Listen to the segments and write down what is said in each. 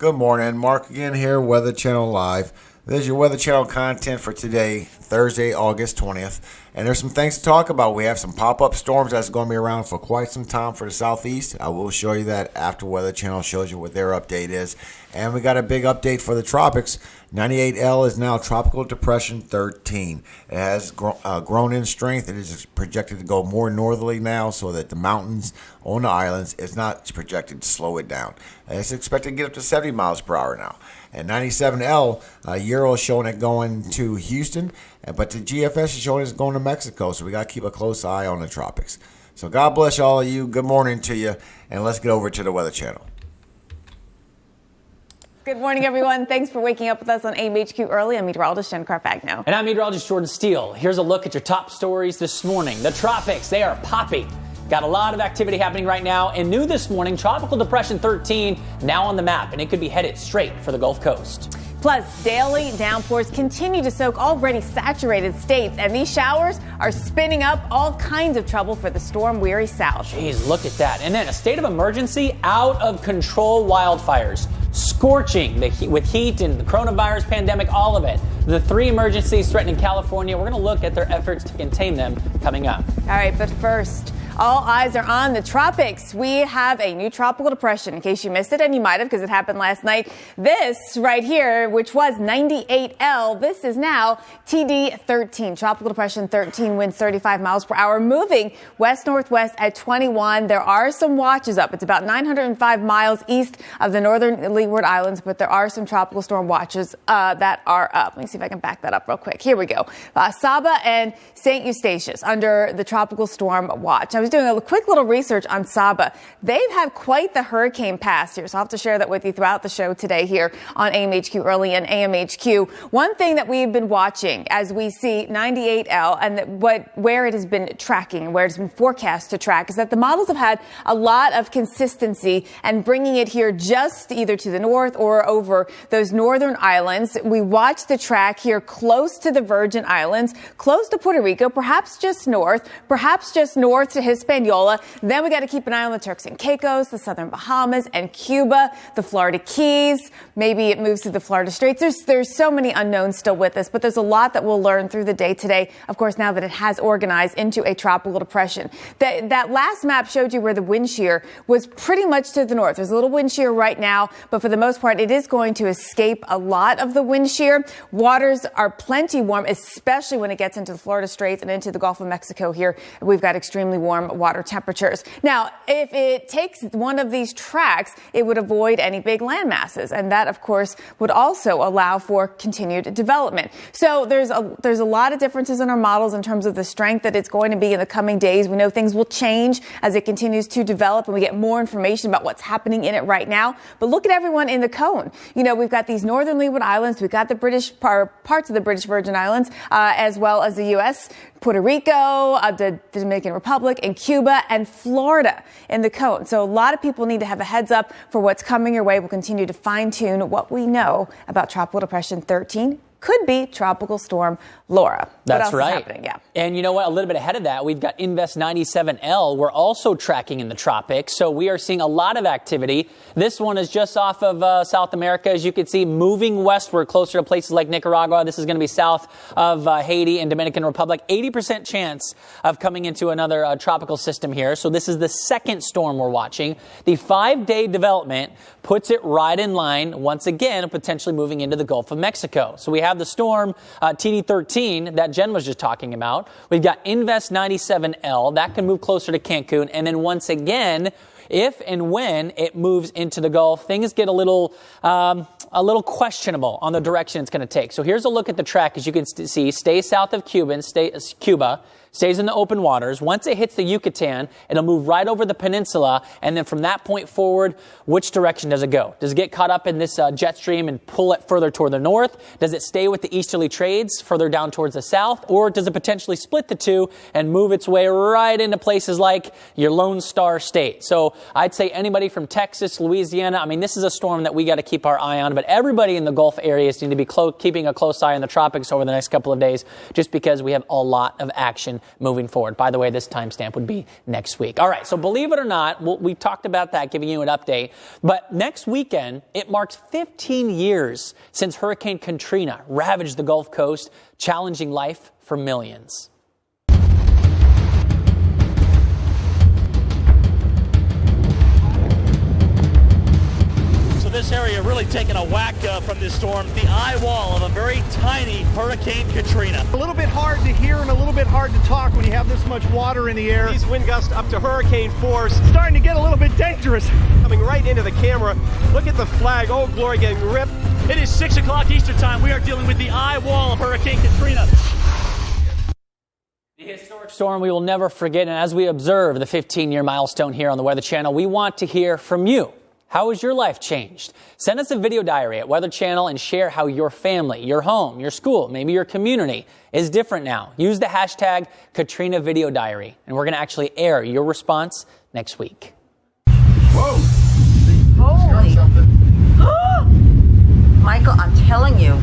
Good morning. Mark again here, Weather Channel Live. This is your Weather Channel content for today, Thursday, August 20th. And there's some things to talk about. We have some pop-up storms that's going to be around for quite some time for the southeast. I will show you that after Weather Channel shows you what their update is. And we got a big update for the tropics. 98L is now Tropical Depression 13. It has grown in strength. It is projected to go more northerly now so that the mountains on the islands is not projected to slow it down. It's expected to get up to 70 miles per hour now. And 97L, Euro is showing it going to Houston, but the GFS is showing it going to Mexico, so we got to keep a close eye on the tropics. So God bless all of you. Good morning to you, and let's get over to the Weather Channel. Good morning, everyone. Thanks for waking up with us on AMHQ Early. I'm meteorologist Jen Carfagno. And I'm meteorologist Jordan Steele. Here's a look at your top stories this morning. The tropics, they are popping. Got a lot of activity happening right now. And new this morning, Tropical Depression 13 now on the map, and it could be headed straight for the Gulf Coast. Plus, daily downpours continue to soak already saturated states, and these showers are spinning up all kinds of trouble for the storm-weary south. Jeez, look at that. And then a state of emergency, out of control wildfires. Scorching with heat and the coronavirus pandemic, all of it. The three emergencies threatening California. We're going to look at their efforts to contain them coming up. All right, but first, all eyes are on the tropics. We have a new tropical depression, in case you missed it, and you might have because it happened last night. This right here, which was 98L, this is now TD13, Tropical Depression 13, winds 35 miles per hour, moving west-northwest at 21. There are some watches up. It's about 905 miles east of the northern Leeward Islands, but there are some tropical storm watches that are up. Let me see if I can back that up real quick. Here we go. Saba and St. Eustatius under the tropical storm watch. I was doing a quick little research on Saba. They've had quite the hurricane past here, so I'll have to share that with you throughout the show today here on AMHQ Early and AMHQ. One thing that we've been watching as we see 98L and where it has been tracking, where it's been forecast to track, is that the models have had a lot of consistency and bringing it here just either to the north or over those northern islands. We watch the track here close to the Virgin Islands, close to Puerto Rico, perhaps just north to Hispaniola. Then we got to keep an eye on the Turks and Caicos, the southern Bahamas, and Cuba, the Florida Keys. Maybe it moves to the Florida Straits. There's so many unknowns still with us, but there's a lot that we'll learn through the day today. Of course, now that it has organized into a tropical depression. That last map showed you where the wind shear was pretty much to the north. There's a little wind shear right now, but for the most part, it is going to escape a lot of the wind shear. Waters are plenty warm, especially when it gets into the Florida Straits and into the Gulf of Mexico here. We've got extremely warm water temperatures. Now, if it takes one of these tracks, it would avoid any big land masses. And that, of course, would also allow for continued development. So there's a lot of differences in our models in terms of the strength that it's going to be in the coming days. We know things will change as it continues to develop and we get more information about what's happening in it right now. But look at everyone in the cone. You know, we've got these northern Leeward Islands. We've got the parts of the British Virgin Islands, as well as the U.S., Puerto Rico, the Dominican Republic, and Cuba, and Florida in the cone. So a lot of people need to have a heads up for what's coming your way. We'll continue to fine-tune what we know about Tropical Depression 13. Could be Tropical Storm Laura. That's what else right. is happening? Yeah. And you know what? A little bit ahead of that, we've got Invest 97L. We're also tracking in the tropics, so we are seeing a lot of activity. This one is just off of South America, as you can see, moving westward closer to places like Nicaragua. This is going to be south of Haiti and Dominican Republic. 80% chance of coming into another tropical system here. So this is the second storm we're watching. The 5-day development puts it right in line, once again, potentially moving into the Gulf of Mexico. So we have the storm TD13 that Jen was just talking about. We've got Invest 97L. That can move closer to Cancun. And then once again, if and when it moves into the Gulf, things get a little questionable on the direction it's going to take. So here's a look at the track. As you can see, stay south of Cuba, stays in the open waters. Once it hits the Yucatan, it'll move right over the peninsula. And then from that point forward, which direction does it go? Does it get caught up in this jet stream and pull it further toward the north? Does it stay with the easterly trades further down towards the south? Or does it potentially split the two and move its way right into places like your Lone Star State? So I'd say anybody from Texas, Louisiana, I mean, this is a storm that we got to keep our eye on. But everybody in the Gulf areas need to be keeping a close eye on the tropics over the next couple of days, just because we have a lot of action moving forward. By the way, this timestamp would be next week. All right, so believe it or not, we talked about that, giving you an update. But next weekend, it marks 15 years since Hurricane Katrina ravaged the Gulf Coast, challenging life for millions. This area really taking a whack from this storm. The eye wall of a very tiny Hurricane Katrina. A little bit hard to hear and a little bit hard to talk when you have this much water in the air. These wind gusts up to hurricane force. Starting to get a little bit dangerous. Coming right into the camera. Look at the flag. Oh, glory, getting ripped. It is 6 o'clock Eastern time. We are dealing with the eye wall of Hurricane Katrina. The historic storm we will never forget. And as we observe the 15-year milestone here on the Weather Channel, we want to hear from you. How has your life changed? Send us a video diary at Weather Channel and share how your family, your home, your school, maybe your community is different now. Use the hashtag Katrina Video Diary, and we're going to actually air your response next week. Whoa! Holy! Michael, I'm telling you.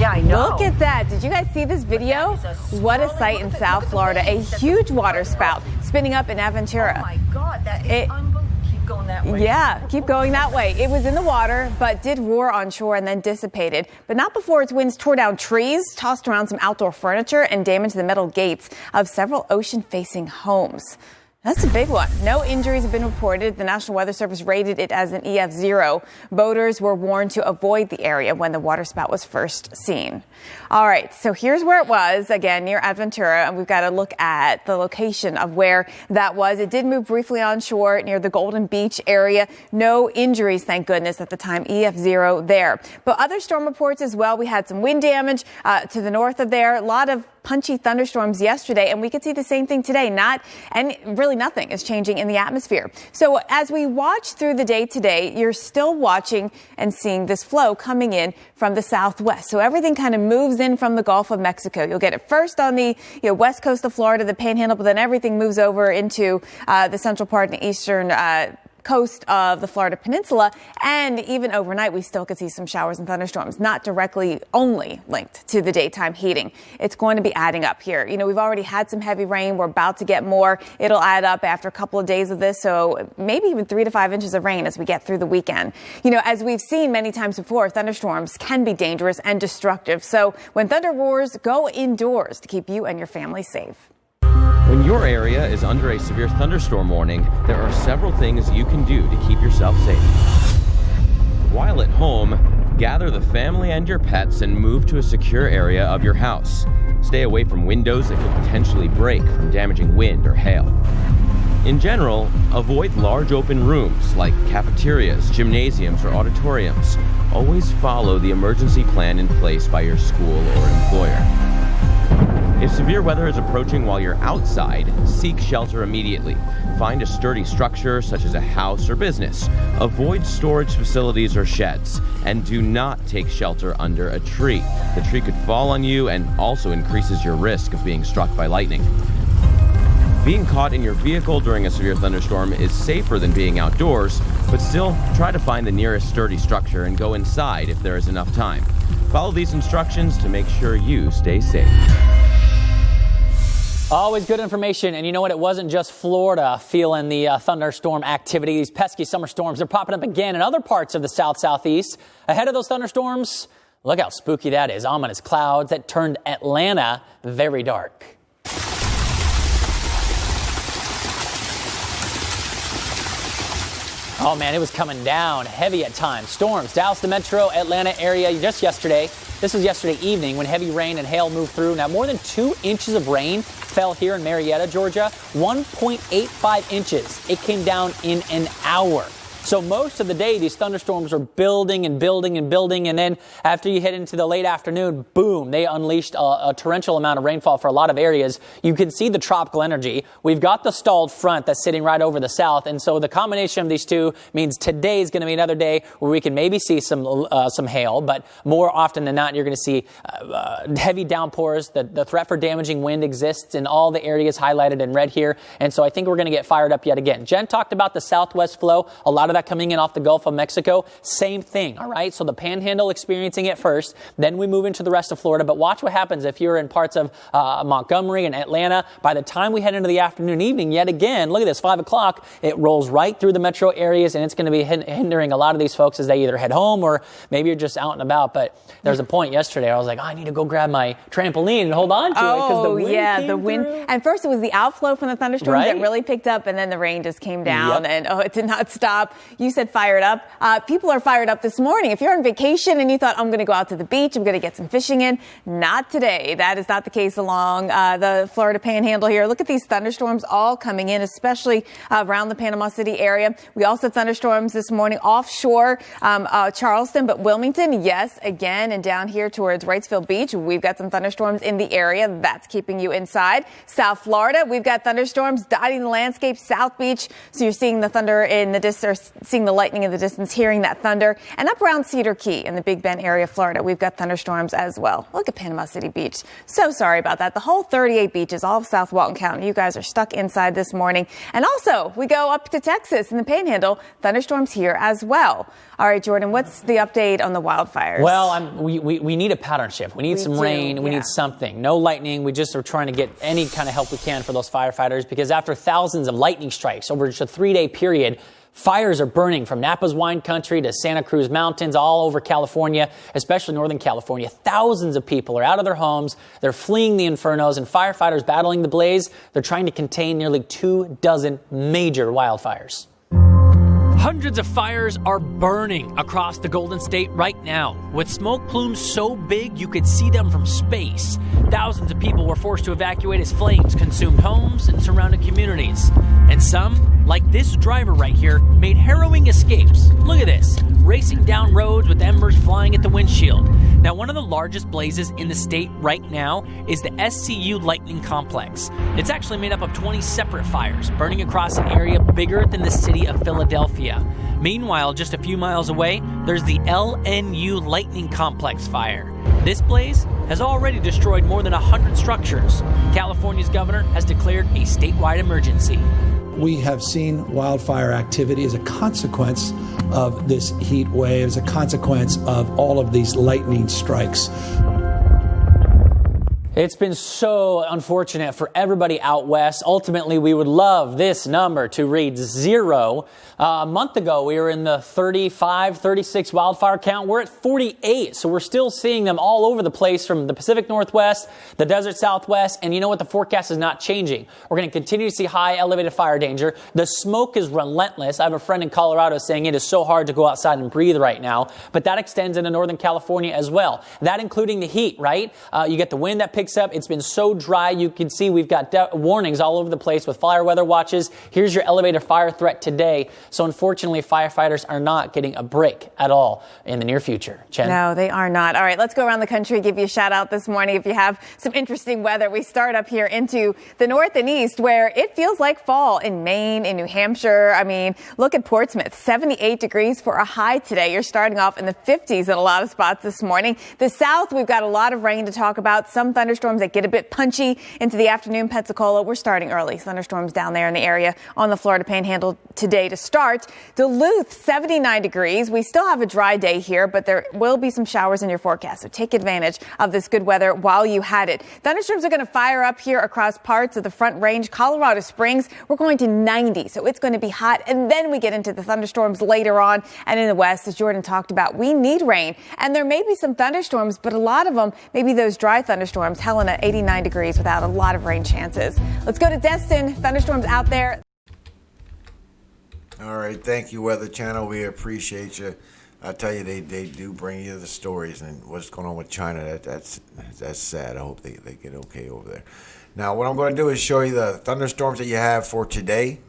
Yeah, I know. Look at that. Did you guys see this video? What a sight in South Florida. A huge water spout spinning up in Aventura. Oh my God, that is unbelievable. Going that way. Yeah, keep going that way. It was in the water, but did roar on shore and then dissipated. But not before its winds tore down trees, tossed around some outdoor furniture, and damaged the metal gates of several ocean-facing homes. That's a big one. No injuries have been reported. The National Weather Service rated it as an EF0. Boaters were warned to avoid the area when the waterspout was first seen. All right, so here's where it was, again, near Aventura, and we've got to look at the location of where that was. It did move briefly on shore near the Golden Beach area. No injuries, thank goodness, at the time. EF0 there. But other storm reports as well. We had some wind damage to the north of there. A lot of punchy thunderstorms yesterday, and we could see the same thing today. Really nothing is changing in the atmosphere. So as we watch through the day today, you're still watching and seeing this flow coming in from the southwest. So everything kind of moves in from the Gulf of Mexico. You'll get it first on the west coast of Florida, the Panhandle, but then everything moves over into the central part and eastern coast of the Florida Peninsula, and even overnight we still could see some showers and thunderstorms, not directly only linked to the daytime heating. It's going to be adding up here. We've already had some heavy rain. We're about to get more. It'll add up after a couple of days of this, so maybe even 3 to 5 inches of rain as we get through the weekend. As we've seen many times before, thunderstorms can be dangerous and destructive. So when thunder roars, go indoors to keep you and your family safe. When your area is under a severe thunderstorm warning, there are several things you can do to keep yourself safe. While at home, gather the family and your pets and move to a secure area of your house. Stay away from windows that could potentially break from damaging wind or hail. In general, avoid large open rooms like cafeterias, gymnasiums, or auditoriums. Always follow the emergency plan in place by your school or employer. If severe weather is approaching while you're outside, seek shelter immediately. Find a sturdy structure such as a house or business. Avoid storage facilities or sheds. And do not take shelter under a tree. The tree could fall on you and also increases your risk of being struck by lightning. Being caught in your vehicle during a severe thunderstorm is safer than being outdoors, but still try to find the nearest sturdy structure and go inside if there is enough time. Follow these instructions to make sure you stay safe. Always good information. And you know what? It wasn't just Florida feeling the thunderstorm activity. These pesky summer storms are popping up again in other parts of the southeast. Ahead of those thunderstorms, look how spooky that is. Ominous clouds that turned Atlanta very dark. Oh, man, it was coming down heavy at times. Storms, Dallas, the metro, Atlanta area just yesterday. This was yesterday evening when heavy rain and hail moved through. Now, more than 2 inches of rain fell here in Marietta, Georgia. 1.85 inches. It came down in an hour. So most of the day, these thunderstorms are building and building and building. And then after you hit into the late afternoon, boom, they unleashed a torrential amount of rainfall for a lot of areas. You can see the tropical energy. We've got the stalled front that's sitting right over the south. And so the combination of these two means today is going to be another day where we can maybe see some hail. But more often than not, you're going to see heavy downpours. The threat for damaging wind exists in all the areas highlighted in red here. And so I think we're going to get fired up yet again. Jen talked about the southwest flow. A lot of that coming in off the Gulf of Mexico, same thing, all right? So the Panhandle experiencing it first, then we move into the rest of Florida. But watch what happens if you're in parts of Montgomery and Atlanta. By the time we head into the afternoon, evening, yet again, look at this, 5 o'clock, it rolls right through the metro areas, and it's going to be hindering a lot of these folks as they either head home or maybe you're just out and about. But there's a point yesterday I was like, I need to go grab my trampoline and hold on to it because the wind came the wind. through. And first it was the outflow from the thunderstorms that really picked up, and then the rain just came down, and it did not stop. You said fired up. People are fired up this morning. If you're on vacation and you thought, I'm going to go out to the beach, I'm going to get some fishing in, not today. That is not the case along the Florida Panhandle here. Look at these thunderstorms all coming in, especially around the Panama City area. We also have thunderstorms this morning offshore Charleston, but Wilmington, yes, again, and down here towards Wrightsville Beach, we've got some thunderstorms in the area. That's keeping you inside. South Florida, we've got thunderstorms dotting the landscape. South Beach, so you're seeing the thunder in the distance, seeing the lightning in the distance, hearing that thunder. And up around Cedar Key in the Big Bend area of Florida, we've got thunderstorms as well. Look at Panama City Beach. So sorry about that. The whole 38 beaches, all of South Walton County, you guys are stuck inside this morning. And also, we go up to Texas in the Panhandle, thunderstorms here as well. All right, Jordan, what's the update on the wildfires? Well, we need a pattern shift. We need some rain. We need something. No lightning. We just are trying to get any kind of help we can for those firefighters because after thousands of lightning strikes over just a 3-day period, fires are burning from Napa's wine country to Santa Cruz Mountains, all over California, especially Northern California. Thousands of people are out of their homes. They're fleeing the infernos, and firefighters battling the blaze. They're trying to contain nearly 24 major wildfires. Hundreds of fires are burning across the Golden State right now, with smoke plumes so big you could see them from space. Thousands of people were forced to evacuate as flames consumed homes and surrounding communities. And some, like this driver right here, made harrowing escapes. Look at this, racing down roads with embers flying at the windshield. Now, one of the largest blazes in the state right now is the SCU Lightning Complex. It's actually made up of 20 separate fires, burning across an area bigger than the city of Philadelphia. Meanwhile, just a few miles away, there's the LNU Lightning Complex fire. This blaze has already destroyed more than 100 structures. California's governor has declared a statewide emergency. We have seen wildfire activity as a consequence of this heat wave, as a consequence of all of these lightning strikes. It's been so unfortunate for everybody out west. Ultimately, we would love this number to read 0. A month ago, we were in the 35, 36 wildfire count. We're at 48, so we're still seeing them all over the place from the Pacific Northwest, the Desert Southwest, and you know what? The forecast is not changing. We're going to continue to see high elevated fire danger. The smoke is relentless. I have a friend in Colorado saying it is so hard to go outside and breathe right now, but that extends into Northern California as well. That including the heat, right? You get the wind that picks up. It's been so dry. You can see we've got warnings all over the place with fire weather watches. Here's your elevated fire threat today. So unfortunately, firefighters are not getting a break at all in the near future. Jen? No, they are not. All right, let's go around the country, give you a shout out this morning if you have some interesting weather. We start up here into the north and east where it feels like fall in Maine, in New Hampshire. I mean, look at Portsmouth, 78 degrees for a high today. You're starting off in the 50s in a lot of spots this morning. The south, we've got a lot of rain to talk about. Some thunderstorms that get a bit punchy into the afternoon. Pensacola, we're starting early. Thunderstorms down there in the area on the Florida Panhandle today to start. Duluth, 79 degrees. We still have a dry day here, but there will be some showers in your forecast. So take advantage of this good weather while you had it. Thunderstorms are going to fire up here across parts of the Front Range. Colorado Springs, we're going to 90. So it's going to be hot. And then we get into the thunderstorms later on. And in the west, as Jordan talked about, we need rain. And there may be some thunderstorms, but a lot of them, maybe those dry thunderstorms. Helena, 89 degrees without a lot of rain chances. Let's go to Destin. Thunderstorms out there. All right. Thank you, Weather Channel. We appreciate you. I tell you, they do bring you the stories and what's going on with China. That's sad. I hope they get okay over there. Now, what I'm going to do is show you the thunderstorms that you have for today.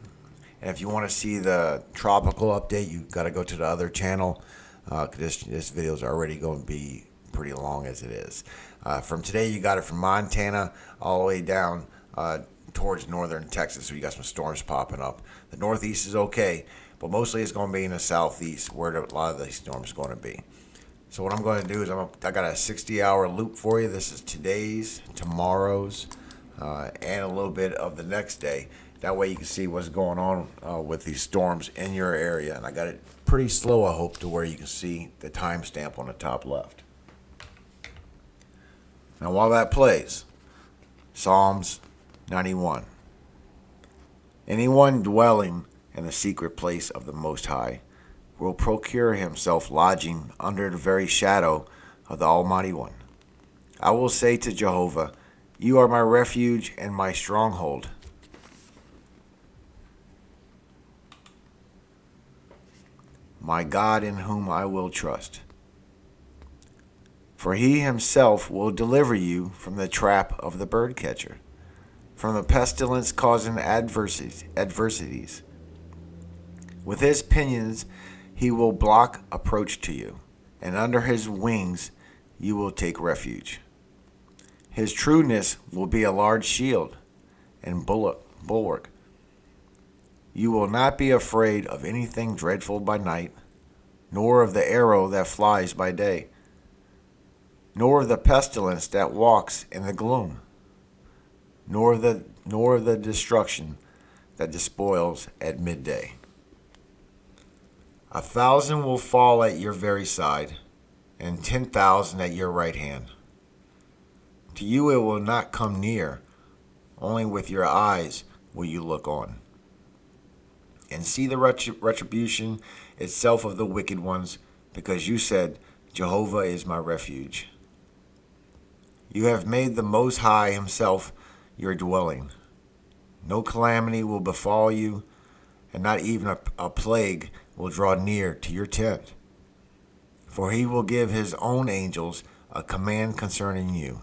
And if you want to see the tropical update, you got to go to the other channel. This video is already going to be pretty long as it is. From today, you got it from Montana all the way down towards northern Texas. So you got some storms popping up. The northeast is okay, but mostly it's going to be in the southeast where a lot of these storms are going to be. So what I'm going to do is I got a 60-hour loop for you. This is today's, tomorrow's, and a little bit of the next day. That way you can see what's going on with these storms in your area. And I got it pretty slow, I hope, to where you can see the timestamp on the top left. Now while that plays, Psalms 91. Anyone dwelling in the secret place of the Most High will procure himself lodging under the very shadow of the Almighty One. I will say to Jehovah, you are my refuge and my stronghold. My God in whom I will trust. For he himself will deliver you from the trap of the birdcatcher, from the pestilence causing adversities. With his pinions he will block approach to you, and under his wings you will take refuge. His trueness will be a large shield and bulwark. You will not be afraid of anything dreadful by night, nor of the arrow that flies by day, nor of the pestilence that walks in the gloom, nor of the destruction that despoils at midday. 1,000 will fall at your very side, and 10,000 at your right hand. To you it will not come near, only with your eyes will you look on, and see the retribution itself of the wicked ones, because you said, Jehovah is my refuge. You have made the Most High himself your dwelling. No calamity will befall you, and not even a plague will draw near to your tent. For he will give his own angels a command concerning you,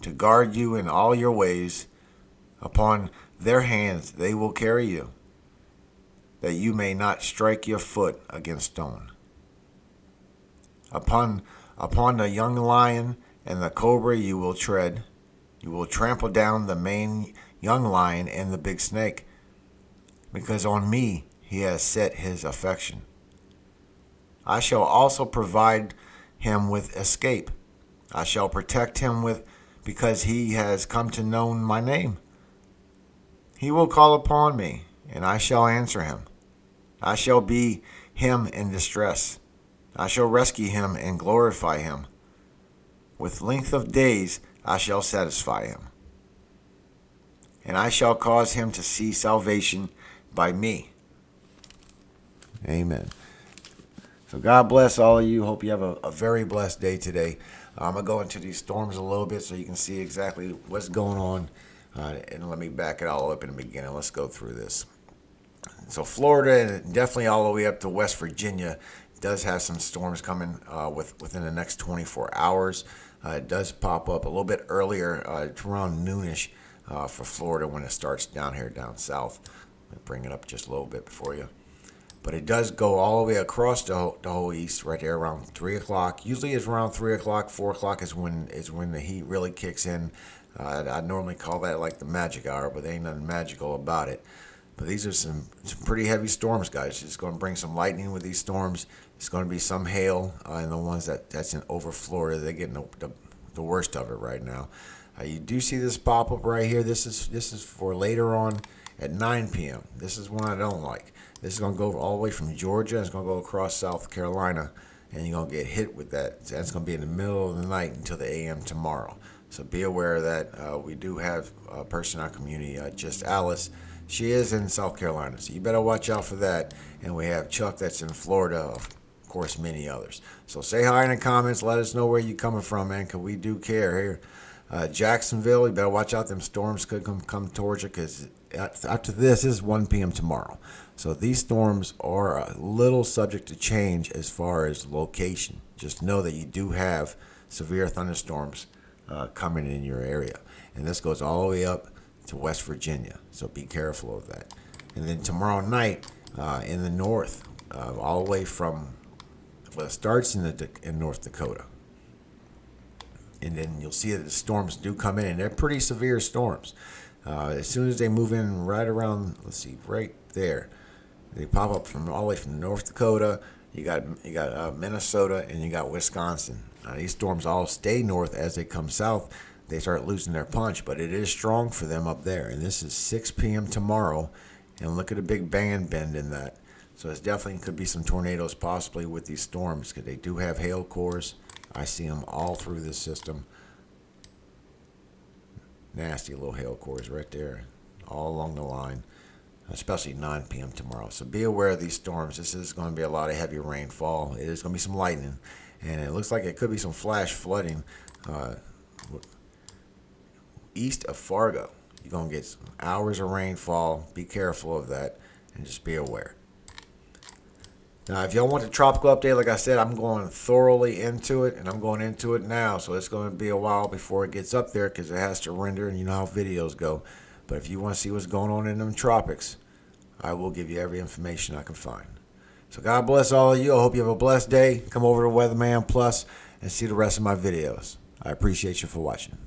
to guard you in all your ways. Upon their hands they will carry you, that you may not strike your foot against stone. Upon the young lion and the cobra you will tread. You will trample down the main young lion and the big snake, because on me he has set his affection. I shall also provide him with escape. I shall protect him because he has come to know my name. He will call upon me, and I shall answer him. I shall be him in distress. I shall rescue him and glorify him. With length of days I shall satisfy him, and I shall cause him to see salvation by me. Amen. So God bless all of you. Hope you have a very blessed day today. I'm going to go into these storms a little bit so you can see exactly what's going on. And let me back it all up in the beginning. Let's go through this. So Florida, and definitely all the way up to West Virginia, does have some storms coming within the next 24 hours. It does pop up a little bit earlier, around noonish for Florida when it starts down here, down south. Let me bring it up just a little bit for you. But it does go all the way across the whole east right there around 3 o'clock. Usually it's around 3 o'clock, 4 o'clock is when the heat really kicks in. I normally call that like the magic hour, but there ain't nothing magical about it. But these are some pretty heavy storms, guys. It's going to bring some lightning with these storms. It's going to be some hail, and the ones that's in over Florida, they're getting the worst of it right now. You do see this pop up right here. This is for later on at 9 p.m. This is one I don't like. This is going to go all the way from Georgia. It's going to go across South Carolina, and you're going to get hit with that. That's going to be in the middle of the night until the a.m. tomorrow. So be aware of that. We do have a person in our community, just Alice. She is in South Carolina, so you better watch out for that. And we have Chuck that's in Florida, of course, many others. So say hi in the comments. Let us know where you're coming from, man, because we do care here. Jacksonville, you better watch out. Them storms could come towards you, because after this is 1 p.m. tomorrow. So these storms are a little subject to change as far as location. Just know that you do have severe thunderstorms coming in your area. And this goes all the way up to West Virginia. So be careful of that. And then tomorrow night in the north, all the way from, well, it starts in North Dakota. And then you'll see that the storms do come in, and they're pretty severe storms. As soon as they move in right around, let's see, right there, they pop up from all the way from North Dakota. You got Minnesota, and you got Wisconsin. These storms all stay north as they come south, they start losing their punch. But it is strong for them up there. And this is 6 p.m. tomorrow. And look at a big band bend in that. So it's definitely could be some tornadoes possibly with these storms, because they do have hail cores. I see them all through this system. Nasty little hail cores right there, all along the line, especially 9 p.m. tomorrow. So be aware of these storms. This is going to be a lot of heavy rainfall. It is going to be some lightning, and it looks like it could be some flash flooding east of Fargo. You're going to get some hours of rainfall. Be careful of that, and just be aware. Now, if y'all want the tropical update, like I said, I'm going thoroughly into it, and I'm going into it now. So it's going to be a while before it gets up there, because it has to render, and you know how videos go. But if you want to see what's going on in them tropics, I will give you every information I can find. So God bless all of you. I hope you have a blessed day. Come over to Weatherman Plus and see the rest of my videos. I appreciate you for watching.